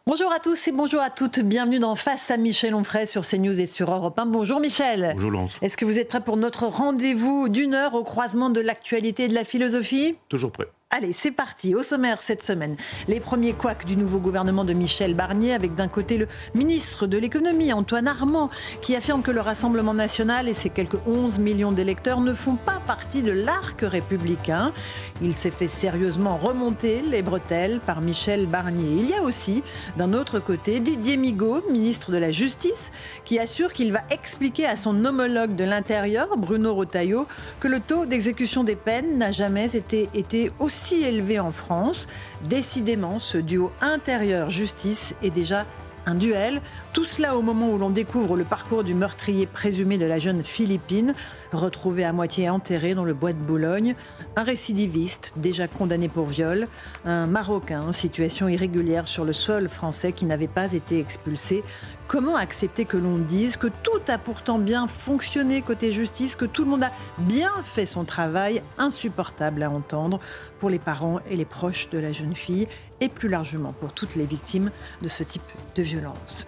Bonjour à tous et bonjour à toutes. Bienvenue dans Face à Michel Onfray sur CNews et sur Europe 1. Bonjour Michel. Bonjour Laurence. Est-ce que vous êtes prêt pour notre rendez-vous d'une heure au croisement de l'actualité et de la philosophie ? Toujours prêt. Allez, c'est parti. Au sommaire cette semaine, les premiers couacs du nouveau gouvernement de Michel Barnier, avec d'un côté le ministre de l'économie, Antoine Armand, qui affirme que le Rassemblement national et ses quelques 11 millions d'électeurs ne font pas partie de l'arc républicain. Il s'est fait sérieusement remonter les bretelles par Michel Barnier. Il y a aussi, d'un autre côté, Didier Migaud, ministre de la Justice, qui assure qu'il va expliquer à son homologue de l'Intérieur, Bruno Retailleau, que le taux d'exécution des peines n'a jamais été aussi élevé en France. Décidément, ce duo intérieur-justice est déjà un duel. Tout cela au moment où l'on découvre le parcours du meurtrier présumé de la jeune Philippine, retrouvé à moitié enterré dans le bois de Boulogne. Un récidiviste déjà condamné pour viol. Un Marocain en situation irrégulière sur le sol français qui n'avait pas été expulsé. Comment accepter que l'on dise que tout a pourtant bien fonctionné côté justice, que tout le monde a bien fait son travail? Insupportable à entendre pour les parents et les proches de la jeune fille et plus largement pour toutes les victimes de ce type de violence.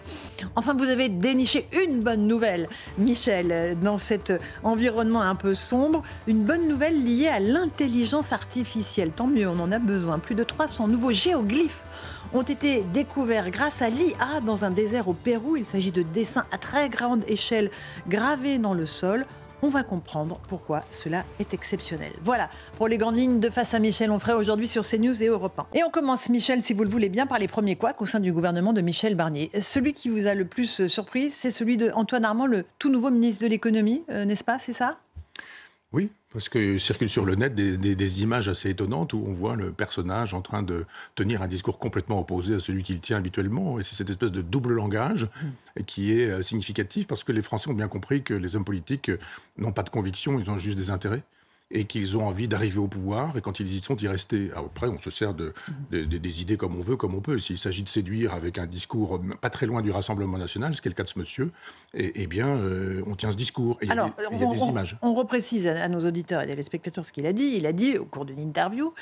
Enfin, vous avez déniché une bonne nouvelle, Michel, dans cet environnement un peu sombre. Une bonne nouvelle liée à l'intelligence artificielle. Tant mieux, on en a besoin. Plus de 300 nouveaux géoglyphes ont été découverts grâce à l'IA dans un désert au Pérou. Il s'agit de dessins à très grande échelle gravés dans le sol. On va comprendre pourquoi cela est exceptionnel. Voilà pour les grandes lignes de Face à Michel Onfray aujourd'hui sur CNews et Europe 1. Et on commence, Michel, si vous le voulez bien, par les premiers couacs au sein du gouvernement de Michel Barnier. Celui qui vous a le plus surpris, c'est celui d'Antoine Armand, le tout nouveau ministre de l'économie, n'est-ce pas, c'est ça ? Oui, parce que circulent sur le net des images assez étonnantes où on voit le personnage en train de tenir un discours complètement opposé à celui qu'il tient habituellement. Et c'est cette espèce de double langage qui est significatif parce que les Français ont bien compris que les hommes politiques n'ont pas de conviction, ils ont juste des intérêts. Et qu'ils ont envie d'arriver au pouvoir, et quand ils y sont, d'y rester. Après, on se sert des idées comme on veut, comme on peut. S'il s'agit de séduire avec un discours pas très loin du Rassemblement national, ce qui est le cas de ce monsieur, eh bien, on tient ce discours. Et il y a des images. On reprécise à nos auditeurs et téléspectateurs ce qu'il a dit. Il a dit, au cours d'une interview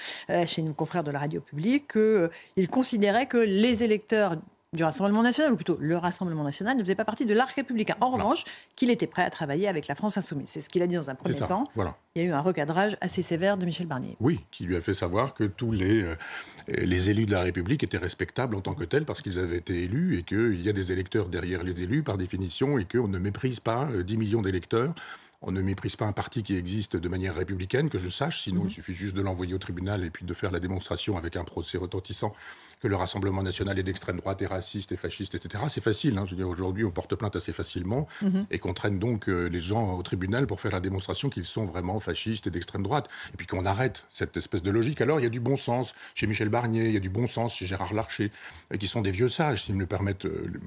chez nos confrères de la radio publique, qu'il considérait que les électeurs du Rassemblement national, ou plutôt le Rassemblement national, ne faisait pas partie de l'arc républicain. En revanche, qu'il était prêt à travailler avec la France insoumise. C'est ce qu'il a dit dans un premier temps. Voilà. Il y a eu un recadrage assez sévère de Michel Barnier. Oui, qui lui a fait savoir que tous les élus de la République étaient respectables en tant que tels parce qu'ils avaient été élus et qu'il y a des électeurs derrière les élus par définition et qu'on ne méprise pas 10 millions d'électeurs. On ne méprise pas un parti qui existe de manière républicaine, que je sache, sinon il suffit juste de l'envoyer au tribunal et puis de faire la démonstration avec un procès retentissant que le Rassemblement national est d'extrême droite, est raciste, est fasciste, etc. C'est facile, je veux dire, aujourd'hui on porte plainte assez facilement et qu'on traîne donc les gens au tribunal pour faire la démonstration qu'ils sont vraiment fascistes et d'extrême droite. Et puis qu'on arrête cette espèce de logique. Alors il y a du bon sens chez Michel Barnier, il y a du bon sens chez Gérard Larcher, qui sont des vieux sages, s'ils me permettent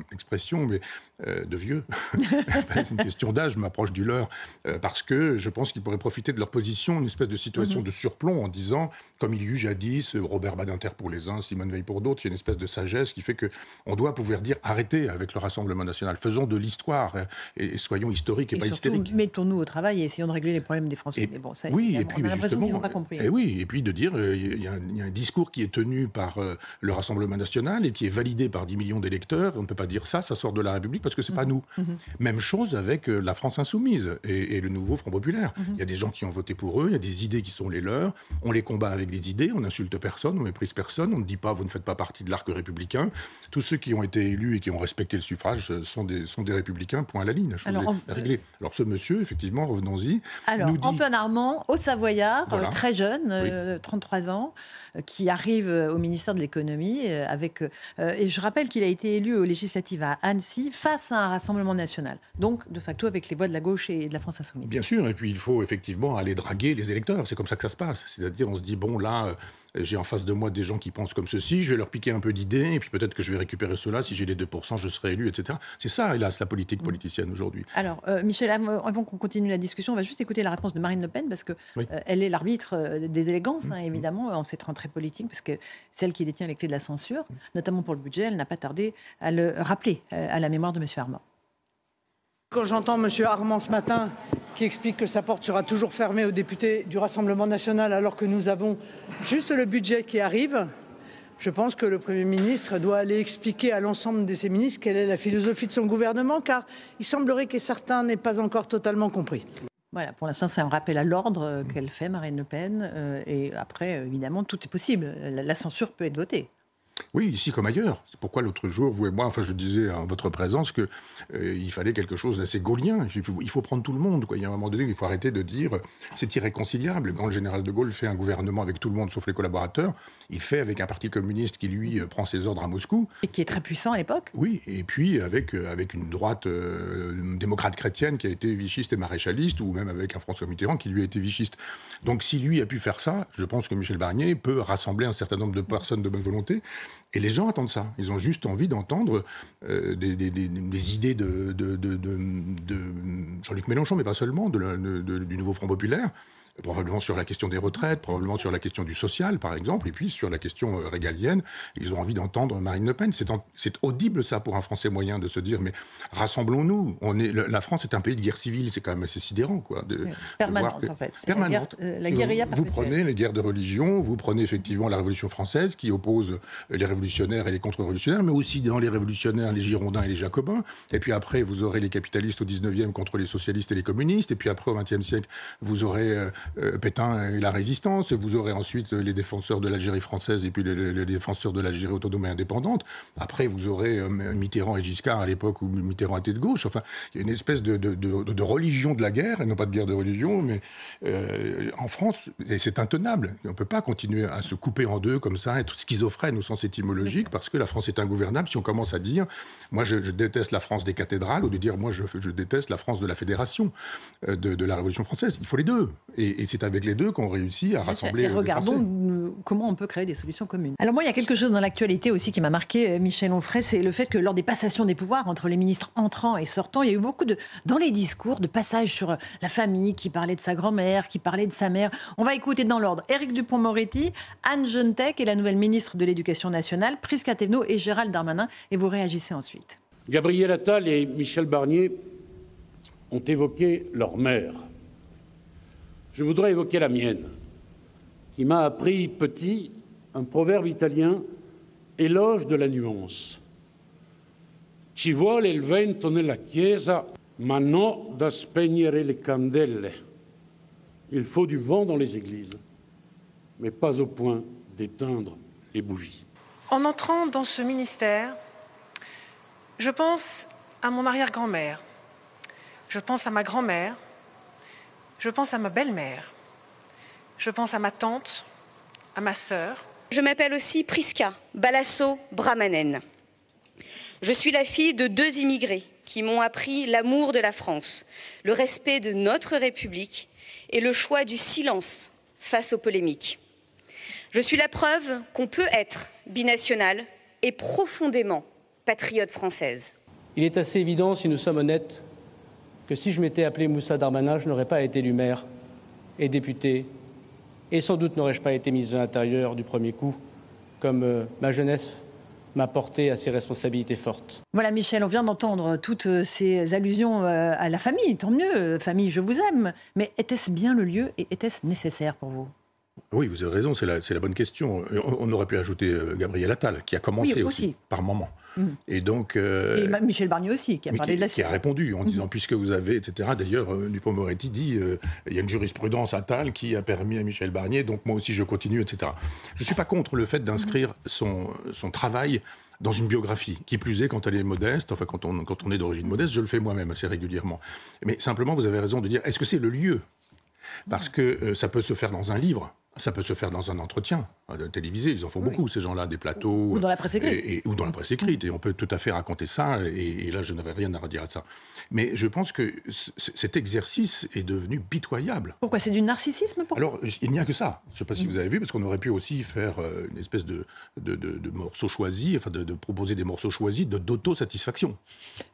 l'expression, mais de vieux. C'est une question d'âge, je m'approche du leur. Parce que je pense qu'ils pourraient profiter de leur position, une espèce de situation de surplomb en disant, comme il y eut jadis, Robert Badinter pour les uns, Simone Veil pour d'autres, il y a une espèce de sagesse qui fait qu'on doit pouvoir dire arrêtez avec le Rassemblement national, faisons de l'histoire et soyons historiques et pas surtout, hystériques. Mettons-nous au travail et essayons de régler les problèmes des Français. Mais bon, ça, oui, et puis, on a l'impression qu'ils n'ont pas compris. Et puis de dire, il y a un discours qui est tenu par le Rassemblement national et qui est validé par 10 millions d'électeurs, on ne peut pas dire ça sort de la République parce que c'est pas nous. Même chose avec la France insoumise et le nouveau Front populaire. Il y a des gens qui ont voté pour eux, il y a des idées qui sont les leurs, on les combat avec des idées, on n'insulte personne, on méprise personne, on ne dit pas vous ne faites pas partie de l'arc républicain. Tous ceux qui ont été élus et qui ont respecté le suffrage sont des républicains, point à la ligne. La chose est réglée. Alors ce monsieur, effectivement, revenons-y. Alors, nous dit... Antoine Armand, Haut-Savoyard, voilà. Très jeune, 33 ans, qui arrive au ministère de l'économie avec... et je rappelle qu'il a été élu aux législatives à Annecy face à un Rassemblement national. Donc, de facto, avec les voix de la gauche et de la France insoumise. Bien sûr, et puis il faut effectivement aller draguer les électeurs. C'est comme ça que ça se passe. C'est-à-dire, on se dit, bon, là, j'ai en face de moi des gens qui pensent comme ceci, je vais leur piquer un peu d'idées, et puis peut-être que je vais récupérer cela. Si j'ai les 2%, je serai élu, etc. C'est ça, hélas, la politique politicienne aujourd'hui. Alors, Michel, avant qu'on continue la discussion, on va juste écouter la réponse de Marine Le Pen, parce qu'elle est l'arbitre des élégances, évidemment, en cette rentrée politique, parce que celle qui détient les clés de la censure, notamment pour le budget, elle n'a pas tardé à le rappeler à la mémoire de M. Armand. Quand j'entends M. Armand ce matin qui explique que sa porte sera toujours fermée aux députés du Rassemblement national alors que nous avons juste le budget qui arrive, Je pense que le Premier ministre doit aller expliquer à l'ensemble de ses ministres quelle est la philosophie de son gouvernement, car il semblerait que certains n'aient pas encore totalement compris. Voilà, pour l'instant, c'est un rappel à l'ordre qu'elle fait, Marine Le Pen. Et après, évidemment, tout est possible. La censure peut être votée. Oui, ici comme ailleurs. C'est pourquoi l'autre jour, vous et moi, je disais en votre présence qu'il fallait quelque chose d'assez gaullien. Il faut prendre tout le monde, quoi. Il y a un moment donné, il faut arrêter de dire c'est irréconciliable. Quand le général de Gaulle fait un gouvernement avec tout le monde sauf les collaborateurs, il fait avec un parti communiste qui, lui, prend ses ordres à Moscou. Et qui est très puissant à l'époque. Oui, et puis avec une droite démocrate chrétienne qui a été vichiste et maréchaliste, ou même avec un François Mitterrand qui, lui, a été vichiste. Donc si lui a pu faire ça, je pense que Michel Barnier peut rassembler un certain nombre de personnes de bonne volonté. Et les gens attendent ça. Ils ont juste envie d'entendre des idées de Jean-Luc Mélenchon, mais pas seulement, du nouveau Front populaire, probablement sur la question des retraites, probablement sur la question du social, par exemple, et puis sur la question régalienne. Ils ont envie d'entendre Marine Le Pen. C'est audible, ça, pour un Français moyen, de se dire, mais rassemblons-nous. La France est un pays de guerre civile, c'est quand même assez sidérant, quoi. Permanente, en fait. Permanente. La guérilla vous prenez les guerres de religion, vous prenez effectivement la Révolution française, qui oppose les révolutionnaires et les contre-révolutionnaires, mais aussi dans les révolutionnaires, les Girondins et les Jacobins. Et puis après, vous aurez les capitalistes au 19e contre les socialistes et les communistes. Et puis après, au 20e siècle, vous aurez Pétain et la résistance. Vous aurez ensuite les défenseurs de l'Algérie française et puis les défenseurs de l'Algérie autonome et indépendante. Après, vous aurez Mitterrand et Giscard à l'époque où Mitterrand était de gauche. Enfin, il y a une espèce de religion de la guerre, et non pas de guerre de religion, mais en France, et c'est intenable. On ne peut pas continuer à se couper en deux comme ça, être schizophrène au sens étymologique, parce que la France est ingouvernable si on commence à dire moi je déteste la France des cathédrales, ou de dire moi je déteste la France de la Fédération de la Révolution française. Il faut les deux. Et c'est avec les deux qu'on réussit à rassembler. Et regardons comment on peut créer des solutions communes. Alors moi, il y a quelque chose dans l'actualité aussi qui m'a marqué, Michel Onfray, c'est le fait que lors des passations des pouvoirs entre les ministres entrants et sortants, il y a eu beaucoup dans les discours de passages sur la famille, qui parlait de sa grand-mère, qui parlait de sa mère. On va écouter dans l'ordre Éric Dupond-Moretti, Anne Genetet et la nouvelle ministre de l'Éducation nationale, Prisca Thévenot et Gérald Darmanin, et vous réagissez ensuite. Gabriel Attal et Michel Barnier ont évoqué leur mère. Je voudrais évoquer la mienne, qui m'a appris petit un proverbe italien, éloge de la nuance. Ci vuole il vento nella chiesa, ma non da spegnere le candele. Il faut du vent dans les églises, mais pas au point d'éteindre les bougies. En entrant dans ce ministère, je pense à mon arrière-grand-mère, je pense à ma grand-mère, je pense à ma belle-mère, je pense à ma tante, à ma sœur. Je m'appelle aussi Prisca Balasso Brahmanen. Je suis la fille de 2 immigrés qui m'ont appris l'amour de la France, le respect de notre République et le choix du silence face aux polémiques. Je suis la preuve qu'on peut être binationale et profondément patriote française. Il est assez évident, si nous sommes honnêtes, que si je m'étais appelé Moussa Darmanin, je n'aurais pas été élu maire et député, et sans doute n'aurais-je pas été ministre de l'Intérieur du premier coup, comme ma jeunesse m'a porté à ces responsabilités fortes. Voilà Michel, on vient d'entendre toutes ces allusions à la famille, tant mieux, famille je vous aime, mais était-ce bien le lieu et était-ce nécessaire pour vous ? Oui, vous avez raison, c'est la bonne question. On aurait pu ajouter Gabriel Attal, qui a commencé aussi par moment. Et donc, et Michel Barnier aussi, qui a parlé de la qui a répondu en disant, puisque vous avez, etc. D'ailleurs, Dupond-Moretti dit, il y a une jurisprudence Attal qui a permis à Michel Barnier, donc moi aussi je continue, etc. Je ne suis pas contre le fait d'inscrire son travail dans une biographie, qui plus est quand elle est modeste, enfin quand on est d'origine modeste, je le fais moi-même assez régulièrement. Mais simplement, vous avez raison de dire, est-ce que c'est le lieu ? Parce que ça peut se faire dans un livre, ça peut se faire dans un entretien télévisé, ils en font beaucoup, ces gens-là, des plateaux. Ou dans la presse écrite. Ou dans la presse écrite, et on peut tout à fait raconter ça, et là je n'avais rien à redire à ça. Mais je pense que cet exercice est devenu pitoyable. Pourquoi ? C'est du narcissisme ? Alors, il n'y a que ça. Je ne sais pas si vous avez vu, parce qu'on aurait pu aussi faire une espèce de morceaux choisis, enfin de proposer des morceaux choisis d'autosatisfaction.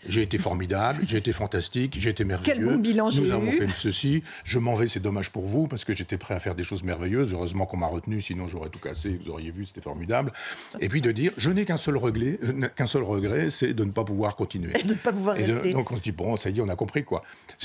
J'ai été formidable, j'ai été fantastique, j'ai été merveilleux. Quel bon bilan j'ai eu. Nous avons fait ceci, je m'en vais, c'est dommage pour vous, parce que j'étais prêt à faire des choses merveilleuses. merveilleuse. Heureusement qu'on m'a retenu, sinon j'aurais tout cassé. Vous auriez vu, c'était formidable. Et puis de dire, je n'ai qu'un seul regret, c'est de ne pas pouvoir continuer. Et de ne pas pouvoir rester. Donc on se dit, bon, ça y est, on a compris quoi.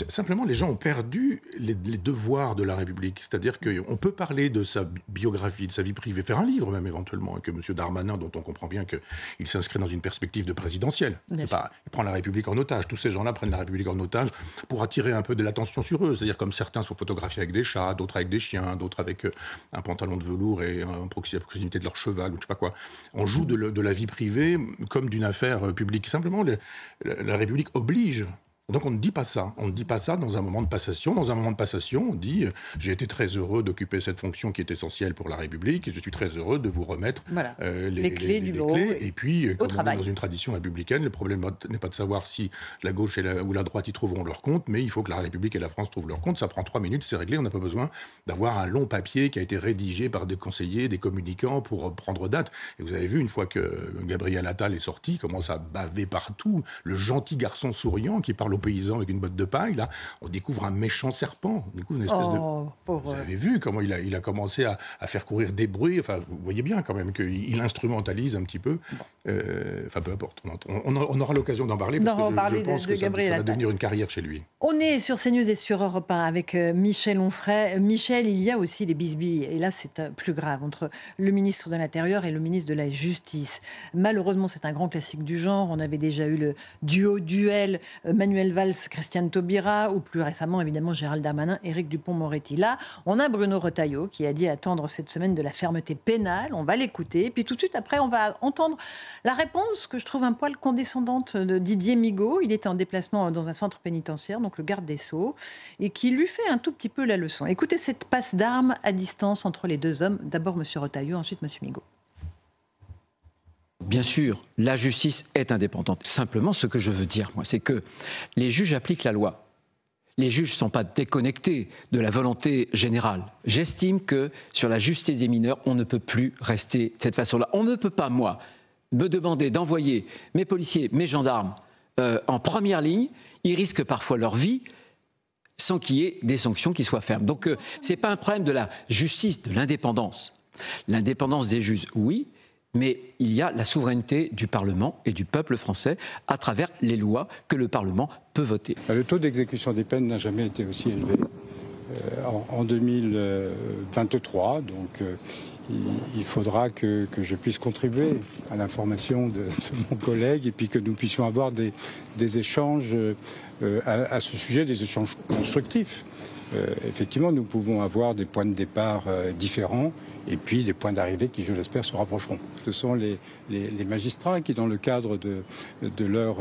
Simplement, les gens ont perdu les devoirs de la République. C'est-à-dire qu'on peut parler de sa biographie, de sa vie privée, faire un livre même éventuellement, que M. Darmanin, dont on comprend bien qu'il s'inscrit dans une perspective de présidentielle. Il prend la République en otage. Tous ces gens-là prennent la République en otage pour attirer un peu de l'attention sur eux. C'est-à-dire comme certains sont photographiés avec des chats, d'autres avec des chiens, d'autres avec un pantalon de velours et un proximité de leur cheval, ou je sais pas quoi. On joue de la vie privée comme d'une affaire publique. Simplement, la République oblige. Donc on ne dit pas ça. On ne dit pas ça dans un moment de passation. Dans un moment de passation, on dit « J'ai été très heureux d'occuper cette fonction qui est essentielle pour la République et je suis très heureux de vous remettre les clés du bureau. » Et puis, comme on est dans une tradition républicaine, le problème n'est pas de savoir si la gauche ou la droite y trouveront leur compte, mais il faut que la République et la France trouvent leur compte. Ça prend 3 minutes, c'est réglé. On n'a pas besoin d'avoir un long papier qui a été rédigé par des conseillers, des communicants pour prendre date. Et vous avez vu, une fois que Gabriel Attal est sorti, il commence à baver partout. Le gentil garçon souriant qui parle aux paysans avec une botte de paille, là, on découvre un méchant serpent. On découvre une espèce Vous avez vu comment il a commencé à faire courir des bruits. Enfin, vous voyez bien quand même qu'il instrumentalise un petit peu. Enfin, peu importe. On aura l'occasion d'en parler parce que je pense que ça va devenir une carrière chez lui. On est sur CNews et sur Europe 1 avec Michel Onfray. Michel, il y a aussi les bisbilles. Et là, c'est plus grave entre le ministre de l'Intérieur et le ministre de la Justice. Malheureusement, c'est un grand classique du genre. On avait déjà eu le duel Manuel Valls, Christiane Taubira, ou plus récemment, évidemment, Gérald Darmanin, Éric Dupond-Moretti. Là, on a Bruno Retailleau qui a dit attendre cette semaine de la fermeté pénale. On va l'écouter. Et puis tout de suite, après, on va entendre la réponse que je trouve un poil condescendante de Didier Migaud. Il était en déplacement dans un centre pénitentiaire, donc le garde des Sceaux, et qui lui fait un tout petit peu la leçon. Écoutez cette passe d'armes à distance entre les deux hommes. D'abord M. Retailleau, ensuite M. Migaud. Bien sûr, la justice est indépendante. Simplement, ce que je veux dire, moi, c'est que les juges appliquent la loi. Les juges ne sont pas déconnectés de la volonté générale. J'estime que sur la justice des mineurs, on ne peut plus rester de cette façon-là. On ne peut pas, moi, me demander d'envoyer mes policiers, mes gendarmes en première ligne. Ils risquent parfois leur vie sans qu'il y ait des sanctions qui soient fermes. Donc, ce n'est pas un problème de la justice, de l'indépendance. L'indépendance des juges, oui. Mais il y a la souveraineté du Parlement et du peuple français à travers les lois que le Parlement peut voter. Le taux d'exécution des peines n'a jamais été aussi élevé. En 2023, donc il faudra que je puisse contribuer à l'information de mon collègue et puis que nous puissions avoir des échanges à ce sujet, des échanges constructifs. Effectivement, nous pouvons avoir des points de départ différents et puis des points d'arrivée qui, je l'espère, se rapprocheront. Ce sont les magistrats qui, dans le cadre de leur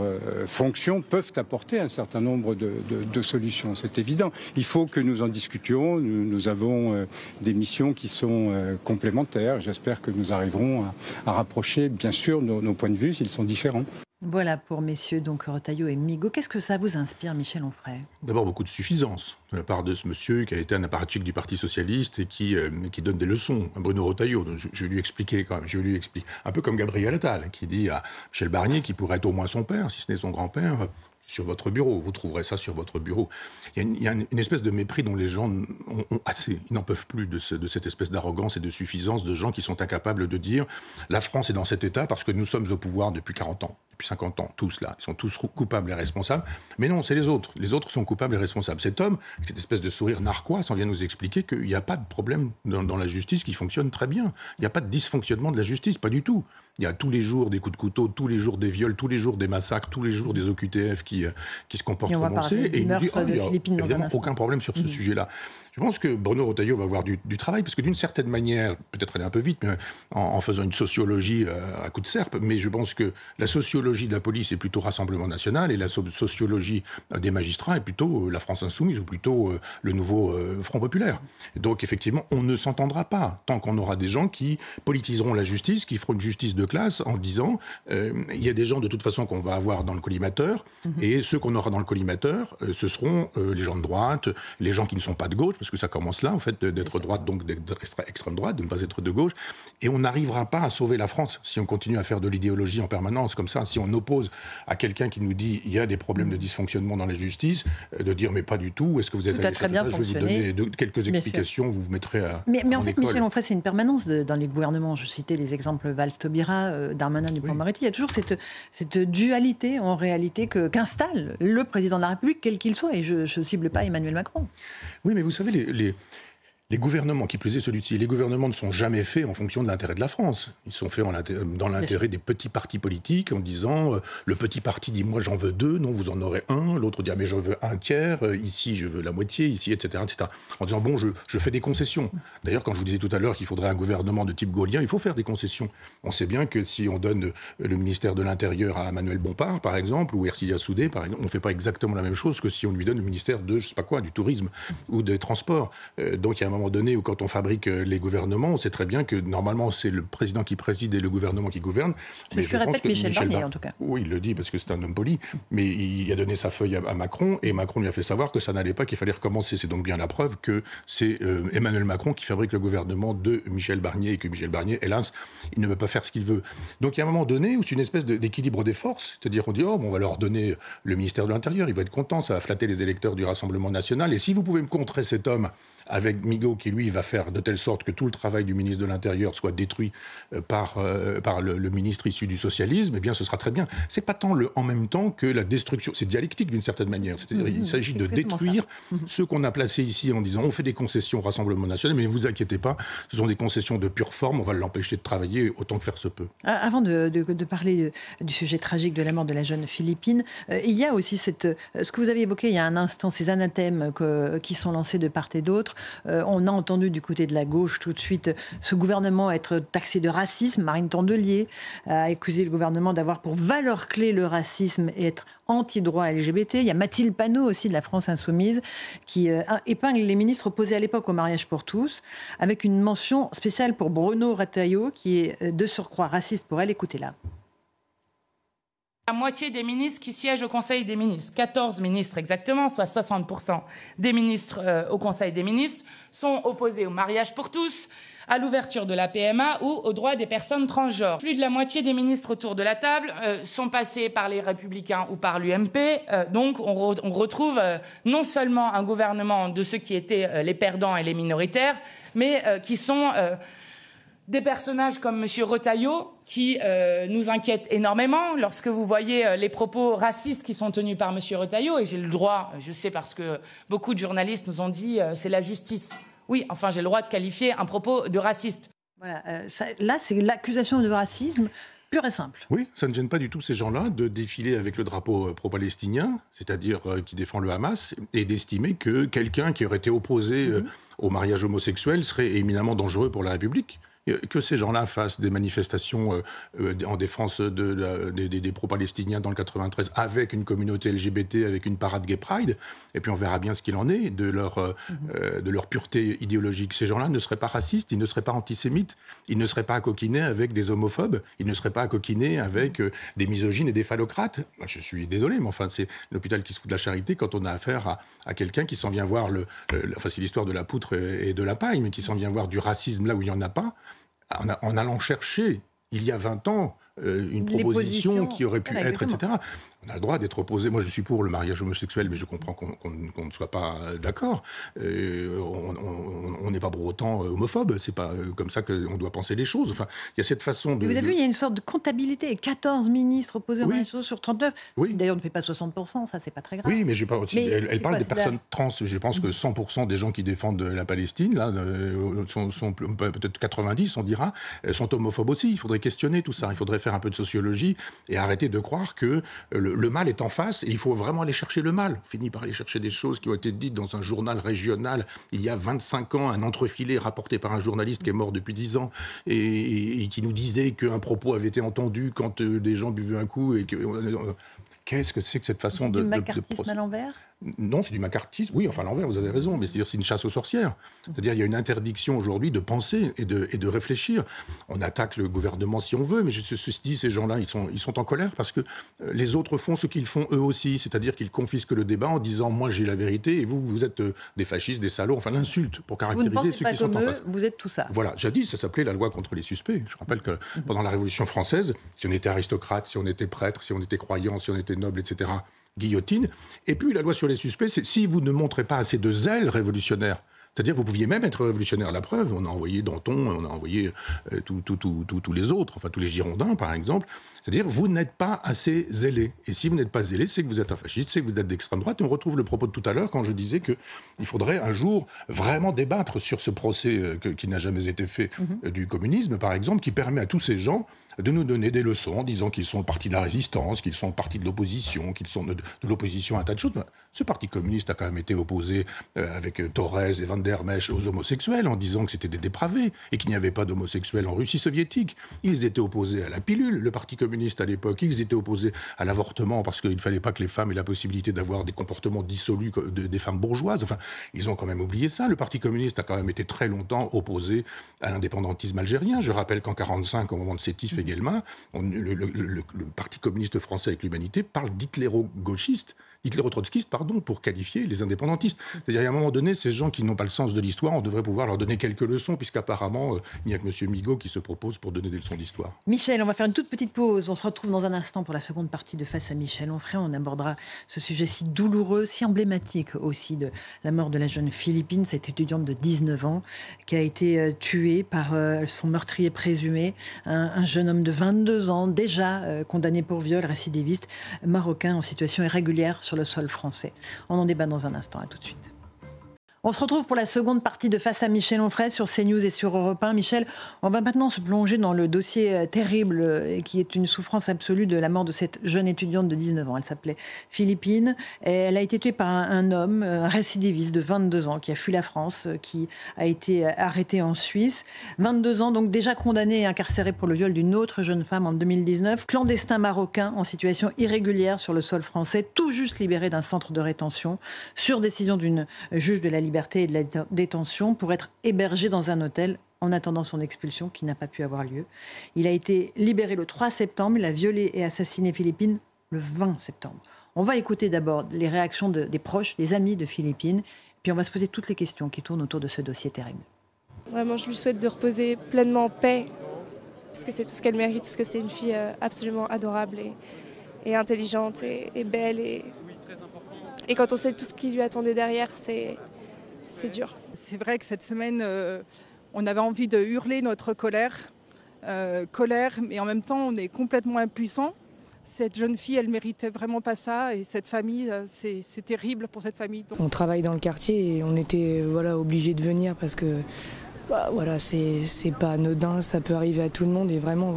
fonction, peuvent apporter un certain nombre de solutions. C'est évident. Il faut que nous en discutions. Nous avons des missions qui sont complémentaires. J'espère que nous arriverons à rapprocher, bien sûr, nos points de vue s'ils sont différents. Voilà pour messieurs, donc Retailleau et Migaud. Qu'est-ce que ça vous inspire, Michel Onfray ? D'abord, beaucoup de suffisance de la part de ce monsieur qui a été un apparatchik du Parti Socialiste et qui donne des leçons à Bruno Retailleau. Je vais lui expliquer quand même, un peu comme Gabriel Attal, qui dit à Michel Barnier, qui pourrait être au moins son père, si ce n'est son grand-père, sur votre bureau, vous trouverez ça sur votre bureau. Il y a une espèce de mépris dont les gens ont assez. Ils n'en peuvent plus de cette espèce d'arrogance et de suffisance de gens qui sont incapables de dire « la France est dans cet état parce que nous sommes au pouvoir depuis 40 ans ». Depuis 50 ans, tous là, ils sont tous coupables et responsables. Mais non, c'est les autres. Les autres sont coupables et responsables. Cet homme, cette espèce de sourire narquois, s'en vient nous expliquer qu'il n'y a pas de problème dans la justice qui fonctionne très bien. Il n'y a pas de dysfonctionnement de la justice, pas du tout. Il y a tous les jours des coups de couteau, tous les jours des viols, tous les jours des massacres, tous les jours des OQTF qui se comportent comme on sait. Et il nous dit, il n'y a évidemment aucun problème sur ce sujet-là. Je pense que Bruno Retailleau va avoir du travail, parce que d'une certaine manière, peut-être aller un peu vite, mais en faisant une sociologie à coup de serpe, mais je pense que la sociologie de la police est plutôt Rassemblement National, et la sociologie des magistrats est plutôt la France Insoumise, ou plutôt le nouveau Front Populaire. Et donc effectivement, on ne s'entendra pas tant qu'on aura des gens qui politiseront la justice, qui feront une justice de de classe en disant il y a des gens de toute façon qu'on va avoir dans le collimateur, et ceux qu'on aura dans le collimateur, ce seront les gens de droite, les gens qui ne sont pas de gauche, parce que ça commence là, en fait, d'être droite, donc d'être extrême droite, de ne pas être de gauche. Et on n'arrivera pas à sauver la France si on continue à faire de l'idéologie en permanence comme ça, si on oppose à quelqu'un qui nous dit il y a des problèmes de dysfonctionnement dans la justice, de dire mais pas du tout, est-ce que vous êtes allé chercher ça ? Je vais vous donner quelques explications, vous vous mettrez à Mais en fait, école. Michel Onfray, c'est une permanence dans les gouvernements. Je citais les exemples Valls-Taubira, Darmanin, Dupond-Moretti. Il y a toujours cette dualité, en réalité, qu'installe le président de la République, quel qu'il soit. Et je ne cible pas Emmanuel Macron. Oui, mais vous savez, les gouvernements, qui plus est celui-ci, les gouvernements ne sont jamais faits en fonction de l'intérêt de la France. Ils sont faits dans l'intérêt des petits partis politiques, en disant le petit parti dit moi j'en veux 2, non vous en aurez 1, l'autre dit ah, mais je veux 1/3, ici je veux la moitié, ici etc. En disant bon je fais des concessions. D'ailleurs quand je vous disais tout à l'heure qu'il faudrait un gouvernement de type gaulien, il faut faire des concessions. On sait bien que si on donne le ministère de l'Intérieur à Manuel Bompard par exemple, ou Ercilia Soudé par exemple, on ne fait pas exactement la même chose que si on lui donne le ministère de je sais pas quoi, du tourisme ou des transports. Donc il y a un moment donné où quand on fabrique les gouvernements, on sait très bien que normalement c'est le président qui préside et le gouvernement qui gouverne. C'est ce que répète Michel Barnier en tout cas. Oui, il le dit parce que c'est un homme poli, mais il a donné sa feuille à Macron et Macron lui a fait savoir que ça n'allait pas, qu'il fallait recommencer. C'est donc bien la preuve que c'est Emmanuel Macron qui fabrique le gouvernement de Michel Barnier et que Michel Barnier, hélas, il ne peut pas faire ce qu'il veut. Donc il y a un moment donné où c'est une espèce d'équilibre des forces, c'est-à-dire on dit on va leur donner le ministère de l'Intérieur, il va être content, ça va flatter les électeurs du Rassemblement national et si vous pouvez me contrer cet homme avec Migaud qui lui va faire de telle sorte que tout le travail du ministre de l'Intérieur soit détruit par le ministre issu du socialisme, eh bien ce sera très bien. C'est pas tant le en même temps que la destruction, c'est dialectique d'une certaine manière, c'est-à-dire il s'agit de détruire ceux qu'on a placés ici en disant on fait des concessions au Rassemblement national, mais ne vous inquiétez pas, ce sont des concessions de pure forme, on va l'empêcher de travailler autant que faire se peut. Avant de parler du sujet tragique de la mort de la jeune Philippine, il y a aussi ce que vous avez évoqué il y a un instant, ces anathèmes qui sont lancés de part et d'autre. On a entendu du côté de la gauche tout de suite ce gouvernement être taxé de racisme. Marine Tondelier a accusé le gouvernement d'avoir pour valeur clé le racisme et être anti-droit LGBT. Il y a Mathilde Panot aussi de la France Insoumise qui épingle les ministres opposés à l'époque au mariage pour tous, avec une mention spéciale pour Bruno Retailleau qui est de surcroît raciste pour elle. Écoutez-la. La moitié des ministres qui siègent au Conseil des ministres, 14 ministres exactement, soit 60% des ministres au Conseil des ministres, sont opposés au mariage pour tous, à l'ouverture de la PMA ou aux droits des personnes transgenres. Plus de la moitié des ministres autour de la table sont passés par les Républicains ou par l'UMP. Donc on retrouve non seulement un gouvernement de ceux qui étaient les perdants et les minoritaires, mais qui sont... des personnages comme M. Retailleau qui nous inquiètent énormément lorsque vous voyez les propos racistes qui sont tenus par M. Retailleau, et j'ai le droit, je sais parce que beaucoup de journalistes nous ont dit c'est la justice. Oui, enfin j'ai le droit de qualifier un propos de raciste. Voilà, là c'est l'accusation de racisme pure et simple. Oui, ça ne gêne pas du tout ces gens-là de défiler avec le drapeau pro-palestinien, c'est-à-dire qui défend le Hamas, et d'estimer que quelqu'un qui aurait été opposé au mariage homosexuel serait éminemment dangereux pour la République. Que ces gens-là fassent des manifestations en défense des pro-palestiniens dans le 93 avec une communauté LGBT, avec une parade Gay Pride, et puis on verra bien ce qu'il en est de leur pureté idéologique. Ces gens-là ne seraient pas racistes, ils ne seraient pas antisémites, ils ne seraient pas à coquiner avec des homophobes, ils ne seraient pas à coquiner avec des misogynes et des phallocrates. Je suis désolé, mais enfin c'est l'hôpital qui se fout de la charité quand on a affaire à quelqu'un qui s'en vient voir enfin c'est l'histoire de la poutre et de la paille, mais qui s'en vient voir du racisme là où il n'y en a pas, en allant chercher, il y a 20 ans, une proposition qui aurait pu être, etc. On a le droit d'être opposé. Moi, je suis pour le mariage homosexuel, mais je comprends qu'on ne soit pas d'accord. On n'est pas pour autant homophobe. C'est pas comme ça qu'on doit penser les choses. Enfin, il y a cette façon de... Vous avez vu, il y a une sorte de comptabilité. 14 ministres opposés au mariage sur 39. Oui. D'ailleurs, on ne fait pas 60%, ça, c'est pas très grave. Oui, mais elle parle des personnes trans. Je pense que 100% des gens qui défendent la Palestine, là, sont peut-être 90, on dira, sont homophobes aussi. Il faudrait questionner tout ça. Il faudrait faire un peu de sociologie et arrêter de croire que le mal est en face et il faut vraiment aller chercher le mal. On finit par aller chercher des choses qui ont été dites dans un journal régional il y a 25 ans, un entrefilé rapporté par un journaliste qui est mort depuis 10 ans et qui nous disait qu'un propos avait été entendu quand des gens buvaient un coup et que... Qu'est-ce que c'est que cette façon du macartisme à l'envers ? Non, c'est du macartisme. Oui, enfin, à l'envers, vous avez raison, mais c'est une chasse aux sorcières. C'est-à-dire, il y a une interdiction aujourd'hui de penser et de réfléchir. On attaque le gouvernement si on veut, mais ceci dit, ces gens-là, ils sont en colère parce que les autres font ce qu'ils font eux aussi. C'est-à-dire qu'ils confisquent le débat en disant « moi, j'ai la vérité et vous êtes des fascistes, des salauds », enfin l'insulte pour caractériser ceux qui sont en face. Vous êtes tout ça. Voilà, jadis, ça s'appelait la loi contre les suspects. Je rappelle que pendant la Révolution française, si on était aristocrate, si on était prêtre, si on était croyant, si on était noble, etc., guillotine. Et puis la loi sur les suspects, c'est si vous ne montrez pas assez de zèle révolutionnaire, c'est-à-dire vous pouviez même être révolutionnaire. La preuve, on a envoyé Danton, on a envoyé tous les autres, enfin tous les Girondins par exemple. C'est-à-dire vous n'êtes pas assez zélé. Et si vous n'êtes pas zélé, c'est que vous êtes un fasciste, c'est que vous êtes d'extrême droite. Et on retrouve le propos de tout à l'heure quand je disais qu'il faudrait un jour vraiment débattre sur ce procès qui n'a jamais été fait du communisme, par exemple, qui permet à tous ces gens de nous donner des leçons en disant qu'ils sont le parti de la résistance, qu'ils sont le parti de l'opposition, qu'ils sont de l'opposition à un tas de choses. Ce parti communiste a quand même été opposé avec Thorez et Van der Mesch aux homosexuels en disant que c'était des dépravés et qu'il n'y avait pas d'homosexuels en Russie soviétique. Ils étaient opposés à la pilule, le parti communiste à l'époque. Ils étaient opposés à l'avortement parce qu'il ne fallait pas que les femmes aient la possibilité d'avoir des comportements dissolus des femmes bourgeoises. Enfin, ils ont quand même oublié ça. Le parti communiste a quand même été très longtemps opposé à l'indépendantisme algérien. Je rappelle qu'en 1945, au moment de Sétif et Guelma, le Parti communiste français avec l'Humanité parle d'hitléro-gauchiste, hitléro-trotskiste, pardon, pour qualifier les indépendantistes. C'est-à-dire, à un moment donné, ces gens qui n'ont pas le sens de l'histoire, on devrait pouvoir leur donner quelques leçons, puisqu'apparemment, il n'y a que M. Migaud qui se propose pour donner des leçons d'histoire. Michel, on va faire une toute petite pause. On se retrouve dans un instant pour la seconde partie de Face à Michel Onfray. On abordera ce sujet si douloureux, si emblématique aussi de la mort de la jeune Philippine, cette étudiante de 19 ans qui a été tuée par son meurtrier présumé, un jeune homme de 22 ans, déjà condamné pour viol, récidiviste, marocain en situation irrégulière sur le sol français. On en débat dans un instant. À tout de suite. On se retrouve pour la seconde partie de Face à Michel Onfray sur CNews et sur Europe 1. Michel, on va maintenant se plonger dans le dossier terrible qui est une souffrance absolue de la mort de cette jeune étudiante de 19 ans. Elle s'appelait Philippine. Et elle a été tuée par un homme, un récidiviste de 22 ans qui a fui la France, qui a été arrêté en Suisse. 22 ans, donc déjà condamné et incarcéré pour le viol d'une autre jeune femme en 2019. Clandestin marocain en situation irrégulière sur le sol français, tout juste libéré d'un centre de rétention sur décision d'une juge de la liberté et de la détention pour être hébergé dans un hôtel en attendant son expulsion qui n'a pas pu avoir lieu. Il a été libéré le 3 septembre, il a violé et assassiné Philippine le 20 septembre. On va écouter d'abord les réactions des proches, des amis de Philippine, puis on va se poser toutes les questions qui tournent autour de ce dossier terrible. Vraiment, je lui souhaite de reposer pleinement en paix, parce que c'est tout ce qu'elle mérite, parce que c'était une fille absolument adorable et intelligente et belle. Et quand on sait tout ce qui lui attendait derrière, c'est dur. C'est vrai que cette semaine, on avait envie de hurler notre colère, mais en même temps, on est complètement impuissant. Cette jeune fille, elle méritait vraiment pas ça, et cette famille, c'est terrible pour cette famille. On travaille dans le quartier et on était obligés de venir parce que c'est pas anodin, ça peut arriver à tout le monde et vraiment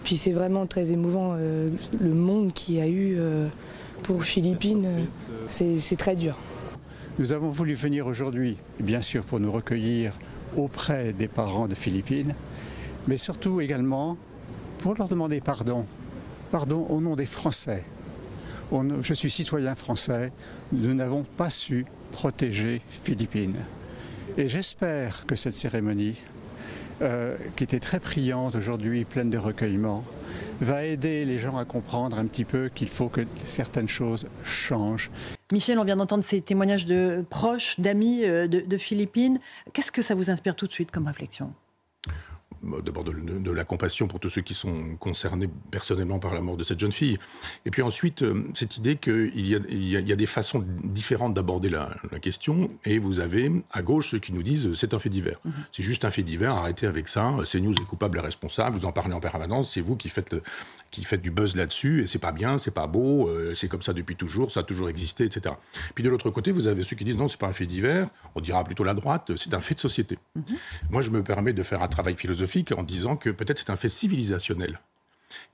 puis c'est vraiment très émouvant le monde qu'il y a eu pour Philippine, c'est très dur. Nous avons voulu venir aujourd'hui, bien sûr, pour nous recueillir auprès des parents de Philippine, mais surtout également pour leur demander pardon. Pardon au nom des Français. Je suis citoyen français, nous n'avons pas su protéger Philippine. Et j'espère que cette cérémonie, qui était très priante aujourd'hui, pleine de recueillement, va aider les gens à comprendre un petit peu qu'il faut que certaines choses changent. Michel, on vient d'entendre ces témoignages de proches, d'amis de Philippine. Qu'est-ce que ça vous inspire tout de suite comme réflexion ? D'abord de la compassion pour tous ceux qui sont concernés personnellement par la mort de cette jeune fille. Et puis ensuite, cette idée qu'il y a des façons différentes d'aborder la question. Et vous avez à gauche ceux qui nous disent c'est un fait divers. C'est juste un fait divers, arrêtez avec ça. CNews est coupable et responsable, vous en parlez en permanence, c'est vous qui faites du buzz là-dessus. Et c'est pas bien, c'est pas beau, c'est comme ça depuis toujours, ça a toujours existé, etc. Puis de l'autre côté, vous avez ceux qui disent non, c'est pas un fait divers, on dira plutôt la droite, c'est un fait de société. Moi, je me permets de faire un travail philosophique en disant que peut-être c'est un fait civilisationnel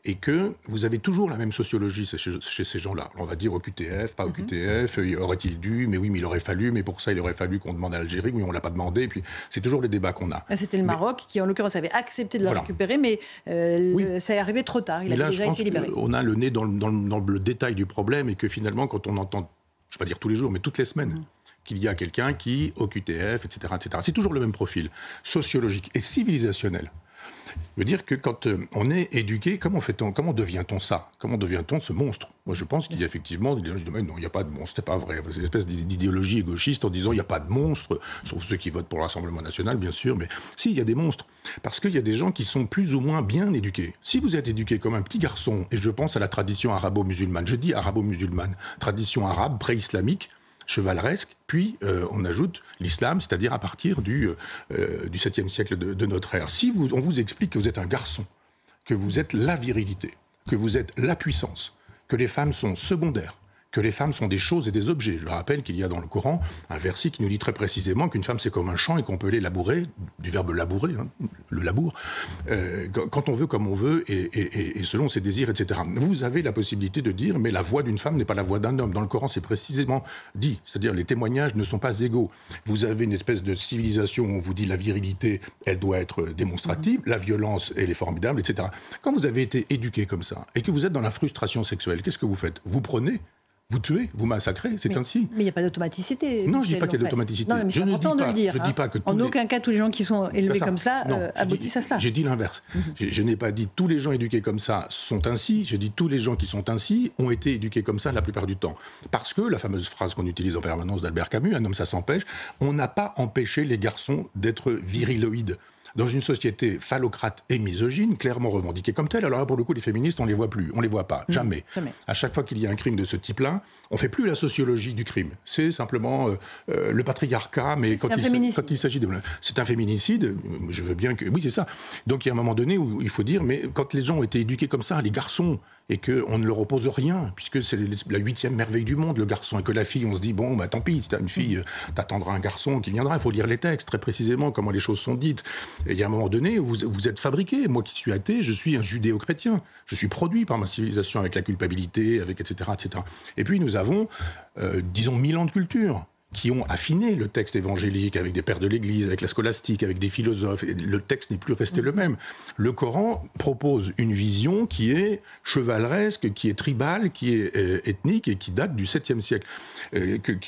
et que vous avez toujours la même sociologie chez ces gens-là. On va dire au QTF, pas au QTF, aurait-il dû, mais oui, mais il aurait fallu, mais pour ça il aurait fallu qu'on demande à l'Algérie, oui, on ne l'a pas demandé, et puis c'est toujours les débats qu'on a. C'était le Maroc qui, en l'occurrence, avait accepté de le récupérer, mais ça est arrivé trop tard, il avait déjà été libéré. On a le nez dans le détail du problème et que finalement, quand on entend je ne vais pas dire tous les jours, mais toutes les semaines, qu'il y a quelqu'un qui, au QTF, etc., etc. C'est toujours le même profil, sociologique et civilisationnel. Je veux dire que quand on est éduqué, comment devient-on ça? Comment devient-on ce monstre? Moi, je pense qu'il y a effectivement des gens qui disent non, il n'y a pas de monstre, c'est pas vrai. C'est une espèce d'idéologie gauchiste en disant il n'y a pas de monstre, sauf ceux qui votent pour le Rassemblement national, bien sûr, mais si, il y a des monstres. Parce qu'il y a des gens qui sont plus ou moins bien éduqués. Si vous êtes éduqué comme un petit garçon, et je pense à la tradition arabo-musulmane, je dis arabo-musulmane, tradition arabe, pré-islamique, chevaleresque, puis on ajoute l'islam, c'est-à-dire à partir du 7e siècle de notre ère. Si on vous explique que vous êtes un garçon, que vous êtes la virilité, que vous êtes la puissance, que les femmes sont secondaires, que les femmes sont des choses et des objets. Je rappelle qu'il y a dans le Coran un verset qui nous dit très précisément qu'une femme c'est comme un champ et qu'on peut les labourer, du verbe labourer, le labour, quand on veut, comme on veut, et selon ses désirs, etc. Vous avez la possibilité de dire, mais la voix d'une femme n'est pas la voix d'un homme. Dans le Coran, c'est précisément dit, c'est-à-dire les témoignages ne sont pas égaux. Vous avez une espèce de civilisation où on vous dit la virilité, elle doit être démonstrative, la violence, elle est formidable, etc. Quand vous avez été éduqué comme ça, et que vous êtes dans la frustration sexuelle, qu'est-ce que vous faites? Vous prenez, vous tuez, vous massacrez, c'est ainsi. Mais il n'y a pas d'automaticité. Non, je ne dis pas qu'il y a d'automaticité. Non, mais c'est important de le dire. Je ne dis pas que en aucun cas, tous les gens qui sont élevés comme ça aboutissent à cela. J'ai dit l'inverse. Je n'ai pas dit tous les gens éduqués comme ça sont ainsi. J'ai dit tous les gens qui sont ainsi ont été éduqués comme ça la plupart du temps. Parce que, la fameuse phrase qu'on utilise en permanence d'Albert Camus, un homme ça s'empêche, on n'a pas empêché les garçons d'être viriloïdes. Dans une société phallocrate et misogyne, clairement revendiquée comme telle, alors là, pour le coup, les féministes, on ne les voit plus, on ne les voit pas, jamais. À chaque fois qu'il y a un crime de ce type-là, on ne fait plus la sociologie du crime. C'est simplement le patriarcat, mais quand il s'agit de... C'est un féminicide, je veux bien que... Oui, c'est ça. Donc il y a un moment donné où il faut dire, mais quand les gens ont été éduqués comme ça, les garçons, et qu'on ne leur oppose rien, puisque c'est la 8e merveille du monde, le garçon, et que la fille, on se dit, bon, bah tant pis, si t'as une fille, t'attendras un garçon qui viendra, il faut lire les textes, très précisément, comment les choses sont dites. Et il y a un moment donné où vous êtes fabriqué. Moi qui suis athée, je suis un judéo-chrétien. Je suis produit par ma civilisation avec la culpabilité, avec etc., etc. Et puis nous avons, disons, 1000 ans de culture, qui ont affiné le texte évangélique avec des pères de l'Église, avec la scolastique, avec des philosophes. Et le texte n'est plus resté le même. Le Coran propose une vision qui est chevaleresque, qui est tribale, qui est ethnique et qui date du 7e siècle.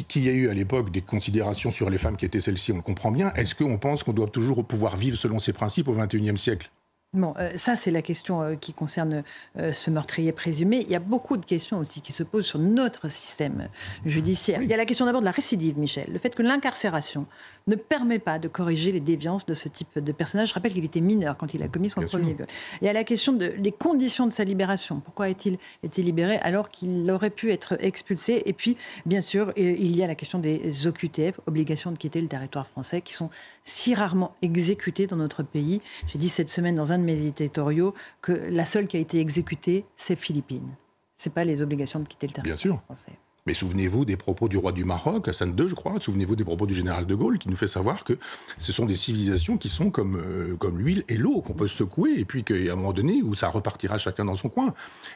Qu'il y a eu à l'époque des considérations sur les femmes qui étaient celles-ci, on le comprend bien. Est-ce qu'on pense qu'on doit toujours pouvoir vivre selon ces principes au XXIe siècle ? Bon, ça, c'est la question qui concerne ce meurtrier présumé. Il y a beaucoup de questions aussi qui se posent sur notre système judiciaire. Oui. Il y a la question d'abord de la récidive, Michel. Le fait que l'incarcération ne permet pas de corriger les déviances de ce type de personnage. Je rappelle qu'il était mineur quand il a commis son premier viol. Il y a la question des conditions de sa libération. Pourquoi a-t-il été libéré alors qu'il aurait pu être expulsé? Et puis, bien sûr, il y a la question des OQTF, obligations de quitter le territoire français, qui sont si rarement exécutées dans notre pays. J'ai dit cette semaine dans un de mes éditoriaux que la seule qui a été exécutée, c'est Philippines. Ce n'est pas les obligations de quitter le territoire français. Mais souvenez-vous des propos du roi du Maroc, Hassan II, je crois. Souvenez-vous des propos du général de Gaulle, qui nous fait savoir que ce sont des civilisations qui sont comme l'huile et l'eau, qu'on peut secouer, et puis qu'il y a un moment donné où ça repartira chacun dans son coin.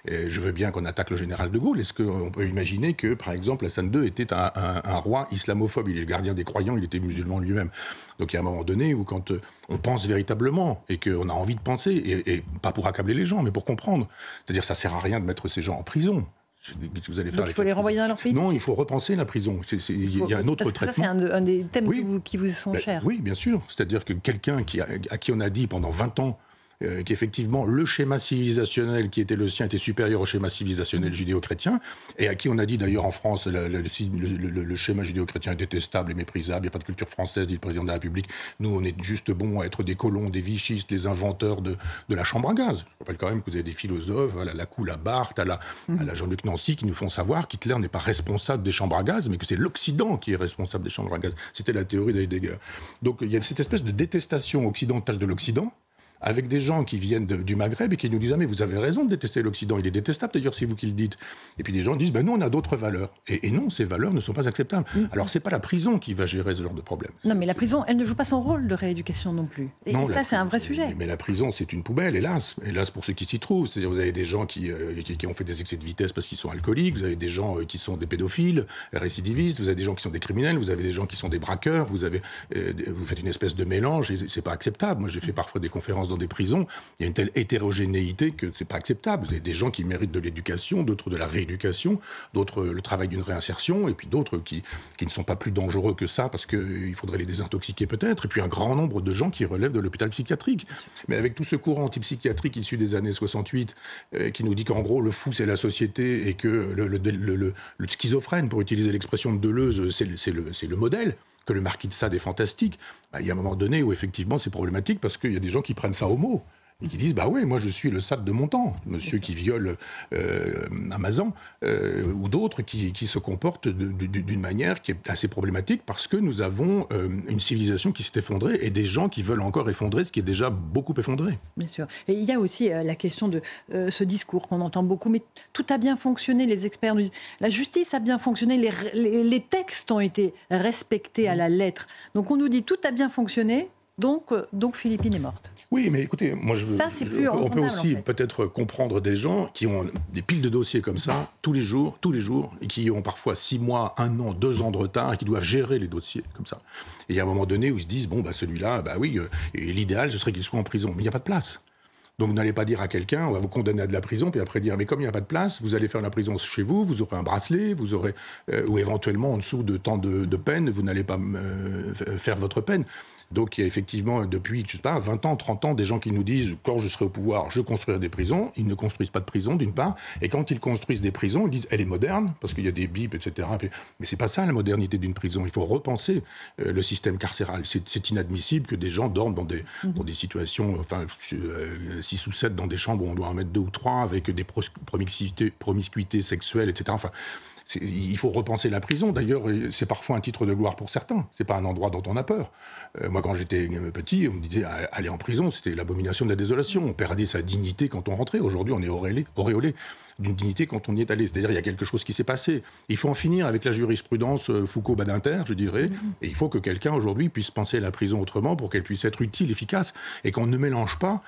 Et je veux bien qu'on attaque le général de Gaulle. Est-ce qu'on peut imaginer que, par exemple, Hassan II était un roi islamophobe? Il est le gardien des croyants, il était musulman lui-même. Donc il y a un moment donné où quand on pense véritablement, et qu'on a envie de penser, et pas pour accabler les gens, mais pour comprendre, c'est-à-dire ça ne sert à rien de mettre ces gens en prison. Vous allez faire. Donc il faut les renvoyer dans leur pays? Non, il faut repenser la prison. Il y a un autre traitement. Ça, c'est un des thèmes qui vous sont chers. Oui, bien sûr. C'est-à-dire que quelqu'un à qui on a dit pendant 20 ans qu'effectivement le schéma civilisationnel qui était le sien était supérieur au schéma civilisationnel judéo-chrétien, et à qui on a dit d'ailleurs en France le schéma judéo-chrétien est détestable et méprisable, il n'y a pas de culture française, dit le président de la République, nous on est juste bons à être des colons, des vichistes, les inventeurs de la chambre à gaz. Je rappelle quand même que vous avez des philosophes, à la Lacoue, à Barthes, à la Jean-Luc Nancy, qui nous font savoir qu'Hitler n'est pas responsable des chambres à gaz, mais que c'est l'Occident qui est responsable des chambres à gaz. C'était la théorie d'Heidegger. Donc il y a cette espèce de détestation occidentale de l'Occident, avec des gens qui viennent du Maghreb et qui nous disent « Ah mais vous avez raison de détester l'Occident, il est détestable d'ailleurs, c'est vous qui le dites ». Et puis des gens disent « Ben nous on a d'autres valeurs ». Et non, ces valeurs ne sont pas acceptables. Alors c'est pas la prison qui va gérer ce genre de problème. Non mais la prison, elle ne joue pas son rôle de rééducation non plus. Et non, ça c'est un vrai sujet. Mais la prison c'est une poubelle, hélas pour ceux qui s'y trouvent. C'est-à-dire vous avez des gens qui ont fait des excès de vitesse parce qu'ils sont alcooliques, vous avez des gens qui sont des pédophiles, récidivistes, vous avez des gens qui sont des criminels, vous avez des gens qui sont des braqueurs, vous faites une espèce de mélange et c'est pas acceptable. Moi j'ai fait parfois des conférences dans des prisons, il y a une telle hétérogénéité que c'est pas acceptable. Vous avez des gens qui méritent de l'éducation, d'autres de la rééducation, d'autres le travail d'une réinsertion, et puis d'autres qui ne sont pas plus dangereux que ça parce qu'il faudrait les désintoxiquer peut-être, et puis un grand nombre de gens qui relèvent de l'hôpital psychiatrique. Mais avec tout ce courant antipsychiatrique issu des années 68, qui nous dit qu'en gros le fou c'est la société et que le schizophrène, pour utiliser l'expression de Deleuze, c'est le modèle, que le marquis de Sade est fantastique, il y a un moment donné où effectivement c'est problématique parce qu'il y a des gens qui prennent ça au mot. Et qui disent, bah ouais, moi je suis le Sade de mon temps, monsieur qui viole Amazon, ou d'autres qui se comportent d'une manière qui est assez problématique parce que nous avons une civilisation qui s'est effondrée et des gens qui veulent encore effondrer ce qui est déjà beaucoup effondré. Bien sûr. Et il y a aussi la question de ce discours qu'on entend beaucoup, mais tout a bien fonctionné, les experts nous disent, la justice a bien fonctionné, les textes ont été respectés à la lettre. Donc on nous dit, tout a bien fonctionné, donc Philippine est morte. Oui, mais écoutez, moi on peut aussi en fait. peut-être comprendre des gens qui ont des piles de dossiers comme ça tous les jours, et qui ont parfois 6 mois, 1 an, 2 ans de retard, et qui doivent gérer les dossiers comme ça. Et il y a un moment donné où ils se disent, bon, celui-là, oui, et l'idéal, ce serait qu'il soit en prison. Mais il n'y a pas de place. Donc vous n'allez pas dire à quelqu'un, on va vous condamner à de la prison, puis après dire, mais comme il n'y a pas de place, vous allez faire la prison chez vous, vous aurez un bracelet, vous aurez, ou éventuellement en dessous de temps de peine, vous n'allez pas faire votre peine. Donc il y a effectivement, depuis, je sais pas, 20 ans, 30 ans, des gens qui nous disent, quand je serai au pouvoir, je construirai des prisons. Ils ne construisent pas de prisons, d'une part. Et quand ils construisent des prisons, ils disent, elle est moderne, parce qu'il y a des bips, etc. Mais c'est pas ça, la modernité d'une prison. Il faut repenser le système carcéral. C'est inadmissible que des gens dorment dans des situations, 6 ou 7 dans des chambres où on doit en mettre 2 ou 3, avec des promiscuités sexuelles, etc. Il faut repenser la prison. D'ailleurs, c'est parfois un titre de gloire pour certains. C'est pas un endroit dont on a peur. Moi, quand j'étais petit, on me disait aller en prison, c'était l'abomination de la désolation. On perdait sa dignité quand on rentrait. Aujourd'hui, on est auréolé d'une dignité quand on y est allé. C'est-à-dire, il y a quelque chose qui s'est passé. Il faut en finir avec la jurisprudence Foucault-Badinter, je dirais. Et il faut que quelqu'un, aujourd'hui, puisse penser la prison autrement pour qu'elle puisse être utile, efficace, et qu'on ne mélange pas,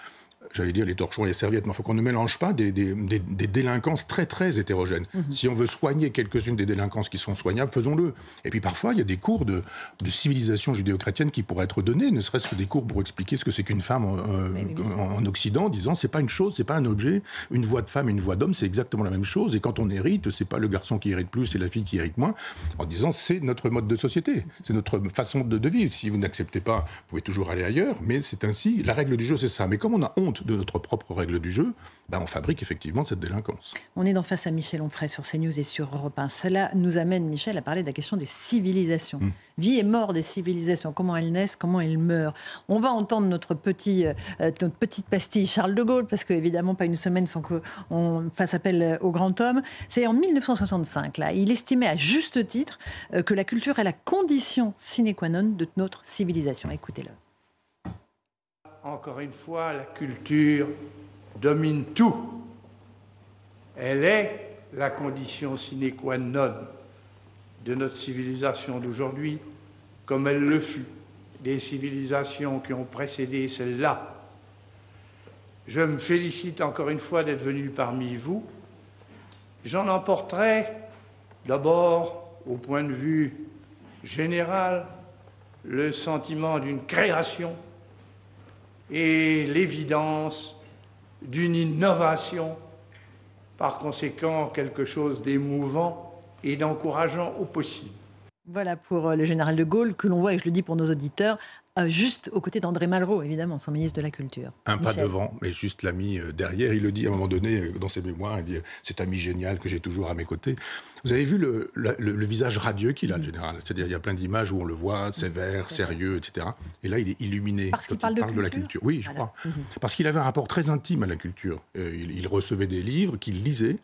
j'allais dire les torchons et les serviettes, mais il faut qu'on ne mélange pas des délinquances très, très hétérogènes. Si on veut soigner quelques-unes des délinquances qui sont soignables, faisons-le. Et puis parfois, il y a des cours de civilisation judéo-chrétienne qui pourraient être donnés, ne serait-ce que des cours pour expliquer ce que c'est qu'une femme en Occident, disant c'est pas une chose, c'est pas un objet, une voix de femme et une voix d'homme, c'est exactement la même chose, et quand on hérite, c'est pas le garçon qui hérite plus, c'est la fille qui hérite moins, en disant c'est notre mode de société, c'est notre façon de vivre. Si vous n'acceptez pas, vous pouvez toujours aller ailleurs, mais c'est ainsi, la règle du jeu, c'est ça. Mais comme on a honte de notre propre règle du jeu, on fabrique effectivement cette délinquance. On est dans Face à Michel Onfray sur CNews et sur Europe 1. Cela nous amène, Michel, à parler de la question des civilisations. Vie et mort des civilisations, comment elles naissent, comment elles meurent. On va entendre notre petite pastille Charles de Gaulle, parce qu'évidemment, pas une semaine sans qu'on fasse appel au grand homme. C'est en 1965, là. Il estimait à juste titre que la culture est la condition sine qua non de notre civilisation. Écoutez-le. Encore une fois, la culture domine tout. Elle est la condition sine qua non de notre civilisation d'aujourd'hui, comme elle le fut des civilisations qui ont précédé celle-là. Je me félicite encore une fois d'être venu parmi vous. J'en emporterai d'abord, au point de vue général, le sentiment d'une création et l'évidence d'une innovation, par conséquent quelque chose d'émouvant et d'encourageant au possible. Voilà pour le général de Gaulle, que l'on voit, et je le dis pour nos auditeurs, juste aux côtés d'André Malraux, évidemment, son ministre de la Culture. Un pas devant, mais juste l'ami derrière. Il le dit à un moment donné, dans ses mémoires, il dit « cet ami génial que j'ai toujours à mes côtés ». Vous avez vu le visage radieux qu'il a, le général. C'est-à-dire, il y a plein d'images où on le voit sévère, sérieux, etc. Et là, il est illuminé. Parce qu'il parle de la culture. Oui, je crois. Parce qu'il avait un rapport très intime à la culture. Il recevait des livres qu'il lisait.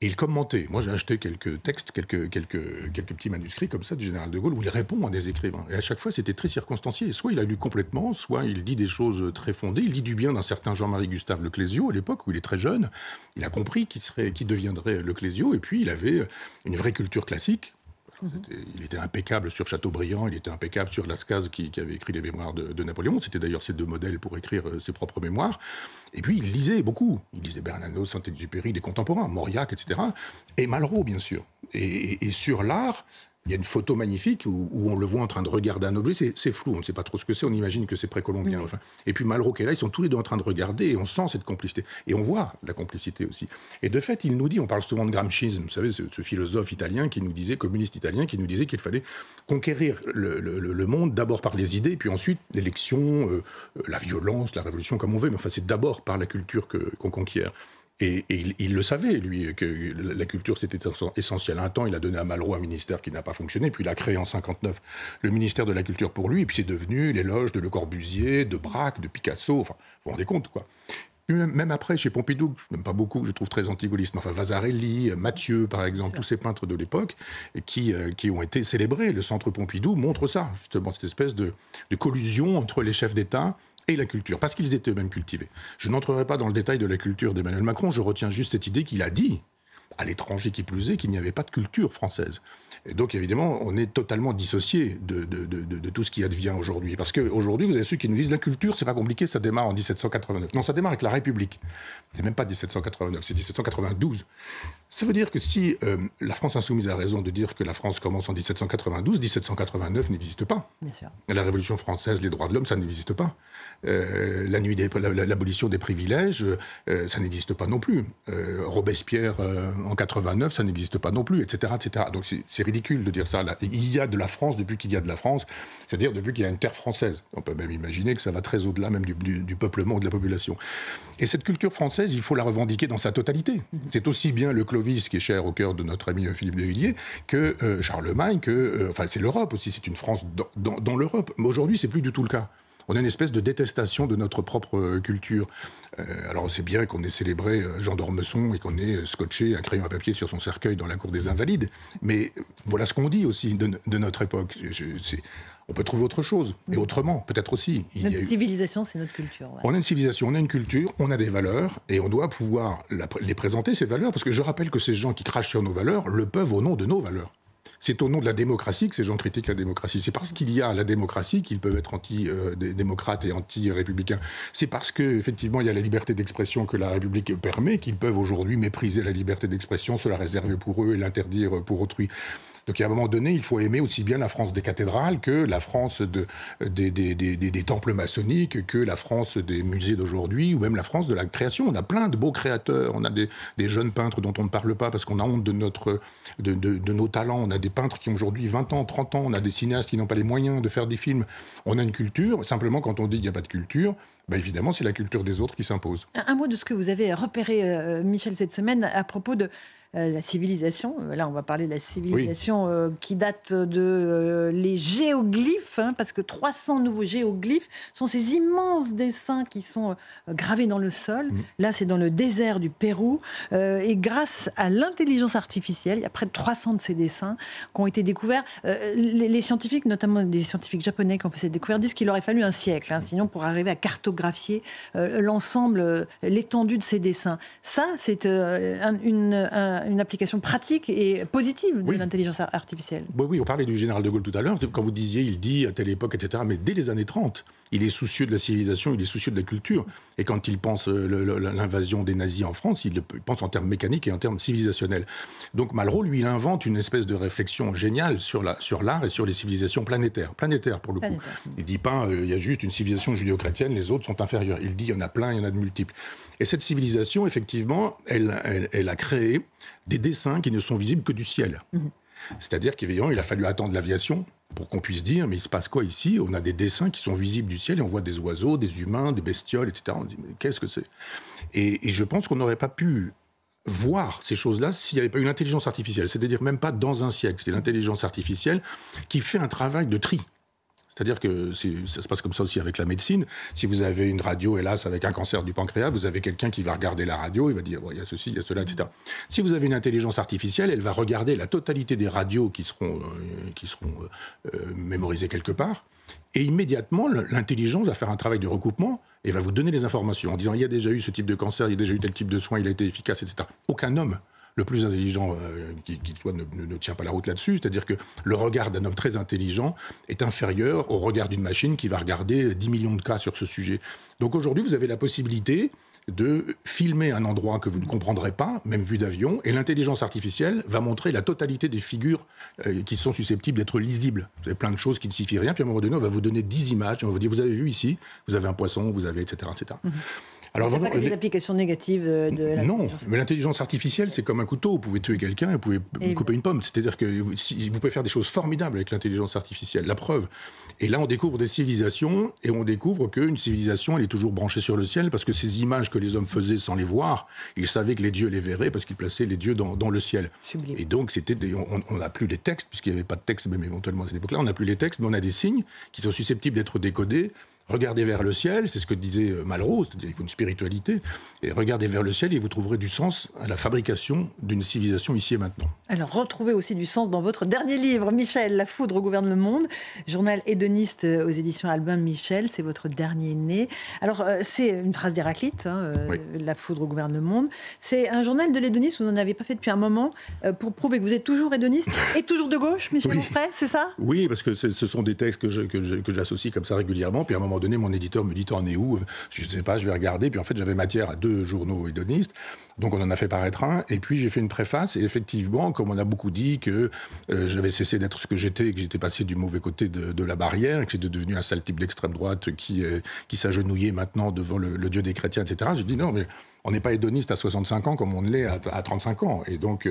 Et il commentait. Moi, j'ai acheté quelques textes, quelques petits manuscrits comme ça du général de Gaulle où il répond à des écrivains. Et à chaque fois, c'était très circonstancié. Soit il a lu complètement, soit il dit des choses très fondées. Il dit du bien d'un certain Jean-Marie Gustave Leclésio, à l'époque où il est très jeune. Il a compris qui deviendrait Leclésio. Et puis, il avait une vraie culture classique. Il était impeccable sur Chateaubriand, il était impeccable sur Lascaz qui avait écrit les mémoires de Napoléon. C'était d'ailleurs ses 2 modèles pour écrire ses propres mémoires. Et puis il lisait beaucoup. Il lisait Bernanos, Saint-Exupéry, des contemporains, Mauriac, etc. Et Malraux, bien sûr. Et sur l'art, Il y a une photo magnifique où on le voit en train de regarder un objet, c'est flou, on ne sait pas trop ce que c'est, on imagine que c'est précolombien. Enfin. Et puis Malraux qui est là, ils sont tous les deux en train de regarder et on sent cette complicité. Et on voit la complicité aussi. Et de fait, il nous dit, on parle souvent de Gramscisme, vous savez, ce philosophe italien qui nous disait, communiste italien, qui nous disait qu'il fallait conquérir le monde d'abord par les idées, puis ensuite l'élection, la violence, la révolution, comme on veut, mais enfin c'est d'abord par la culture qu'on conquiert. Et il le savait, lui, que la culture, c'était essentiel. Un temps, il a donné à Malraux un ministère qui n'a pas fonctionné, puis il a créé en 1959 le ministère de la Culture pour lui, et puis c'est devenu l'éloge de Le Corbusier, de Braque, de Picasso, enfin, vous vous rendez compte, quoi. Puis même après, chez Pompidou, que je n'aime pas beaucoup, que je trouve très anti-gaulliste, enfin Vasarely, Mathieu, par exemple, tous ces peintres de l'époque qui ont été célébrés. Le Centre Pompidou montre ça, justement, cette espèce de collusion entre les chefs d'État et la culture, parce qu'ils étaient eux-mêmes cultivés. Je n'entrerai pas dans le détail de la culture d'Emmanuel Macron, je retiens juste cette idée qu'il a dit, à l'étranger qui plus est, qu'il n'y avait pas de culture française. Et donc, évidemment, on est totalement dissocié de tout ce qui advient aujourd'hui. Parce qu'aujourd'hui, vous avez ceux qui nous disent la culture, c'est pas compliqué, ça démarre en 1789. Non, ça démarre avec la République. C'est même pas 1789, c'est 1792. Ça veut dire que si la France insoumise a raison de dire que la France commence en 1792, 1789 n'existe pas. Bien sûr. La Révolution française, les droits de l'homme, ça n'existe pas. L'abolition des privilèges, ça n'existe pas non plus. Robespierre en 89, ça n'existe pas non plus, etc., etc. Donc c'est ridicule de dire ça. Là, il y a de la France depuis qu'il y a de la France, c'est-à-dire depuis qu'il y a une terre française. On peut même imaginer que ça va très au-delà même du peuplement ou de la population. Et cette culture française, il faut la revendiquer dans sa totalité. C'est aussi bien le Clovis, qui est cher au cœur de notre ami Philippe de Villiers, que Charlemagne, enfin c'est l'Europe aussi, c'est une France dans l'Europe. Mais aujourd'hui, c'est plus du tout le cas. On a une espèce de détestation de notre propre culture. Alors c'est bien qu'on ait célébré Jean d'Ormesson et qu'on ait scotché un crayon à papier sur son cercueil dans la cour des Invalides, mais voilà ce qu'on dit aussi de notre époque. On peut trouver autre chose, et autrement, peut-être aussi. Notre civilisation, c'est notre culture. Ouais. On a une civilisation, on a une culture, on a des valeurs, et on doit pouvoir les présenter, ces valeurs, parce que je rappelle que ces gens qui crachent sur nos valeurs le peuvent au nom de nos valeurs. C'est au nom de la démocratie que ces gens critiquent la démocratie. C'est parce qu'il y a la démocratie qu'ils peuvent être anti-démocrates et anti-républicains. C'est parce qu'effectivement, il y a la liberté d'expression que la République permet qu'ils peuvent aujourd'hui mépriser la liberté d'expression, se la réserver pour eux et l'interdire pour autrui. Donc, à un moment donné, il faut aimer aussi bien la France des cathédrales que la France des temples maçonniques, que la France des musées d'aujourd'hui, ou même la France de la création. On a plein de beaux créateurs. On a des jeunes peintres dont on ne parle pas parce qu'on a honte de nos talents. On a des peintres qui ont aujourd'hui 20 ans, 30 ans. On a des cinéastes qui n'ont pas les moyens de faire des films. On a une culture. Simplement, quand on dit qu'il n'y a pas de culture, ben évidemment, c'est la culture des autres qui s'impose. Un mot de ce que vous avez repéré, Michel, cette semaine, à propos de la civilisation. Là, on va parler de la civilisation qui date de les géoglyphes, parce que 300 nouveaux géoglyphes sont ces immenses dessins qui sont gravés dans le sol. Là, c'est dans le désert du Pérou. Et grâce à l'intelligence artificielle, il y a près de 300 de ces dessins qui ont été découverts. Les scientifiques, notamment des scientifiques japonais qui ont fait cette découverte, disent qu'il aurait fallu un siècle, sinon pour arriver à cartographier l'ensemble, l'étendue de ces dessins. Ça, c'est une application pratique et positive de l'intelligence artificielle. Oui, on parlait du général de Gaulle tout à l'heure. Quand vous disiez, il dit à telle époque, etc. Mais dès les années 30, il est soucieux de la civilisation, il est soucieux de la culture. Et quand il pense l'invasion des nazis en France, il pense en termes mécaniques et en termes civilisationnels. Donc Malraux, lui, il invente une espèce de réflexion géniale sur l'art et sur les civilisations planétaires pour le coup. Il dit pas, il y a juste une civilisation judéo-chrétienne, les autres sont inférieurs. Il dit, il y en a plein, il y en a de multiples. Et cette civilisation, effectivement, elle a créé des dessins qui ne sont visibles que du ciel. C'est-à-dire qu'évidemment, il a fallu attendre l'aviation pour qu'on puisse dire, mais il se passe quoi ici ? On a des dessins qui sont visibles du ciel et on voit des oiseaux, des humains, des bestioles, etc. On dit, mais qu'est-ce que c'est ? Et je pense qu'on n'aurait pas pu voir ces choses-là s'il n'y avait pas eu l'intelligence artificielle. C'est-à-dire même pas dans un siècle. C'est l'intelligence artificielle qui fait un travail de tri. C'est-à-dire que ça se passe comme ça aussi avec la médecine. Si vous avez une radio, hélas, avec un cancer du pancréas, vous avez quelqu'un qui va regarder la radio, il va dire, il y a ceci, il y a cela, etc. Si vous avez une intelligence artificielle, elle va regarder la totalité des radios qui seront mémorisées quelque part, et immédiatement, l'intelligence va faire un travail de recoupement et va vous donner les informations en disant, il y a déjà eu ce type de cancer, il y a déjà eu tel type de soin, il a été efficace, etc. Aucun homme le plus intelligent qu'il soit ne tient pas la route là-dessus. C'est-à-dire que le regard d'un homme très intelligent est inférieur au regard d'une machine qui va regarder 10 millions de cas sur ce sujet. Donc aujourd'hui, vous avez la possibilité, de filmer un endroit que vous ne comprendrez pas, même vu d'avion, et l'intelligence artificielle va montrer la totalité des figures qui sont susceptibles d'être lisibles. Vous avez plein de choses qui ne signifient rien, puis à un moment donné, on va vous donner 10 images, et on va vous dire, vous avez vu ici, vous avez un poisson, vous avez, etc. etc. Alors, il n'y a pas que des applications négatives de l'intelligence. Non, mais l'intelligence artificielle, c'est comme un couteau. Vous pouvez tuer quelqu'un et vous pouvez couper une pomme. C'est-à-dire que vous pouvez faire des choses formidables avec l'intelligence artificielle. La preuve. Et là, on découvre des civilisations et on découvre qu'une civilisation, elle est toujours branchée sur le ciel parce que ces images que les hommes faisaient sans les voir, ils savaient que les dieux les verraient parce qu'ils plaçaient les dieux dans le ciel. Sublime. Et donc, on n'a plus les textes, puisqu'il n'y avait pas de texte, même éventuellement à cette époque-là, on n'a plus les textes, mais on a des signes qui sont susceptibles d'être décodés. Regardez vers le ciel, c'est ce que disait Malraux, c'est-à-dire qu'il faut une spiritualité, et regardez vers le ciel et vous trouverez du sens à la fabrication d'une civilisation ici et maintenant. Alors, retrouvez aussi du sens dans votre dernier livre, Michel, La foudre gouverne le monde, journal hédoniste aux éditions Albin Michel, c'est votre dernier né. Alors, c'est une phrase d'Héraclite, oui. La foudre gouverne le monde. C'est un journal de l'hédonisme, vous n'en avez pas fait depuis un moment, pour prouver que vous êtes toujours hédoniste et toujours de gauche, Michel Onfray, c'est ça ? Oui, parce que ce sont des textes que j'associe comme ça régulièrement, puis à un moment donné, mon éditeur me dit « T'en es où ?» Je ne sais pas, je vais regarder. Puis en fait, j'avais matière à 2 journaux hédonistes, donc on en a fait paraître un. Et puis j'ai fait une préface, et effectivement, comme on a beaucoup dit que j'avais cessé d'être ce que j'étais, et que j'étais passé du mauvais côté de la barrière, et que j'étais devenu un sale type d'extrême droite qui s'agenouillait maintenant devant le Dieu des chrétiens, etc. J'ai dit « Non, mais... on n'est pas hédoniste à 65 ans comme on l'est à 35 ans. Et donc,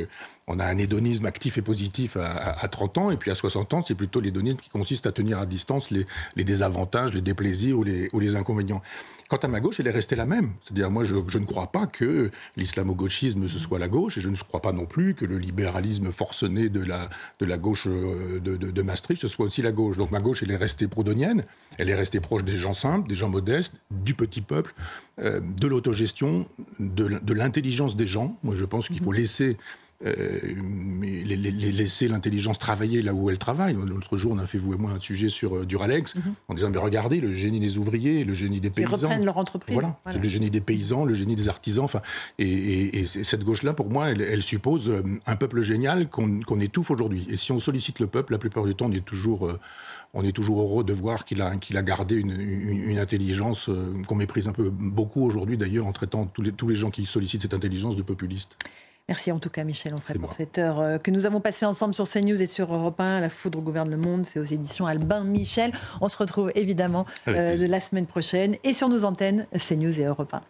on a un hédonisme actif et positif à 30 ans. Et puis à 60 ans, c'est plutôt l'hédonisme qui consiste à tenir à distance les désavantages, les déplaisirs ou les inconvénients. Quant à ma gauche, elle est restée la même. C'est-à-dire, moi, je ne crois pas que l'islamo-gauchisme, ce soit la gauche. Et je ne crois pas non plus que le libéralisme forcené de la gauche de Maastricht, ce soit aussi la gauche. Donc ma gauche, elle est restée proudhonienne. Elle est restée proche des gens simples, des gens modestes, du petit peuple, de l'autogestion, de l'intelligence des gens. Moi, je pense qu'il faut laisser l'intelligence travailler là où elle travaille. L'autre jour, on a fait, vous et moi, un sujet sur Duralex, en disant, mais regardez, le génie des ouvriers, le génie des paysans. Ils reprennent leur entreprise. Voilà. Le génie des paysans, le génie des artisans. Enfin, et cette gauche-là, pour moi, elle suppose un peuple génial qu'on étouffe aujourd'hui. Et si on sollicite le peuple, la plupart du temps, on est toujours heureux de voir qu'il a gardé une intelligence qu'on méprise un peu beaucoup aujourd'hui, d'ailleurs, en traitant tous les gens qui sollicitent cette intelligence de populistes. Merci en tout cas, Michel Onfray, pour cette heure que nous avons passée ensemble sur CNews et sur Europe 1. La foudre gouverne le monde, c'est aux éditions Albin Michel. On se retrouve évidemment la semaine prochaine et sur nos antennes CNews et Europe 1.